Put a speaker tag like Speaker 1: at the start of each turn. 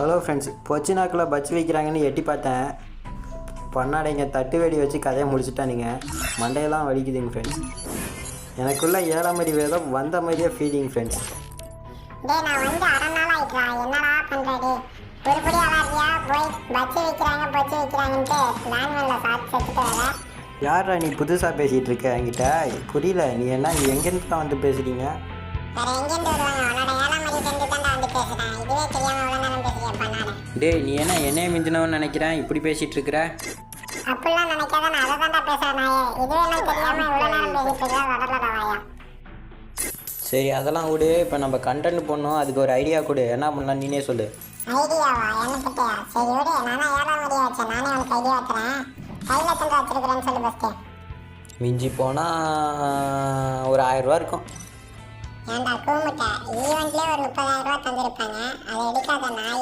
Speaker 1: Hello friends, பொச்சினாக்கில் பச்சு வைக்கிறாங்கன்னு எட்டி பார்த்தேன். பண்ணாடைங்க தட்டு வெடி வச்சு கதையை முடிச்சுட்டானுங்க. மண்டையெல்லாம் வலிக்குதுங்க ஃப்ரெண்ட்ஸ். எனக்குள்ளே 7ஆம் அறிவு வேதம் வந்த மாதிரியே ஃபீலிங் ஃப்ரெண்ட்ஸ்.
Speaker 2: நான் வந்து அரை நாள் ஆயிட்டா. என்னடா பண்ணுறது? ஒருபடியாக இருக்கியா? போய் பச்சு வைக்கிறாங்க பொச்சு வைக்கிறாங்கன்ட்டு லேண்ட்மேனில் சாப்பிட்டு செத்துட்டு வர.
Speaker 1: யாரா நீ புதுசாக பேசிகிட்டு இருக்க? என்கிட்ட புரியல. நீ எங்கேருந்து தான் வந்து பேசுகிறீங்க?
Speaker 2: வேறு எங்கேருந்து வருவாங்க? உன்னோட 7ஆம் அறிவு தாண்டா வந்து பேசுகிறேன். இதுவே தெரியாமல் எவ்வளோ நேரம் பேசுகிறேன் பண்ணாட.
Speaker 1: டேய், நீ என்னைய மிஞ்சினவன்னு நினைக்கிறேன் இப்படி பேசிகிட்டு இருக்கிற?
Speaker 2: அப்படிலாம் நினைக்காத, நான் அதை தாண்டா பேசுகிறேன் நாயே. இதுவே எனக்கு தெரியாமல் இவ்வளோ நேரம் பேசிட்டு இருக்கா வடலடா வாயா.
Speaker 1: சரி, அதெல்லாம் விடு. இப்போ நம்ம கண்டென்ட் பண்ணோம், அதுக்கு ஒரு ஐடியா கொடு. என்ன பண்ணலாம் நீனே சொல்லு.
Speaker 2: ஐடியாவா? என்ன கிட்டையா? சரி விடு, நானே 7ஆம் அறிவு வச்சேன். நானே உனக்கு ஐடியா வைக்கிறேன். கையில் எத்தனை வச்சிருக்கிறேன்னு சொல்லு ஃபஸ்ட்டு.
Speaker 1: மிஞ்சி போனால் ஒரு 1000 ரூபா இருக்கும்.
Speaker 2: ஏன்டா கூமுட்டை, ஈவெண்ட்லேயே ஒரு 30,000 ரூபா தந்திருப்பாங்க. அதை எடுக்காத நாய்.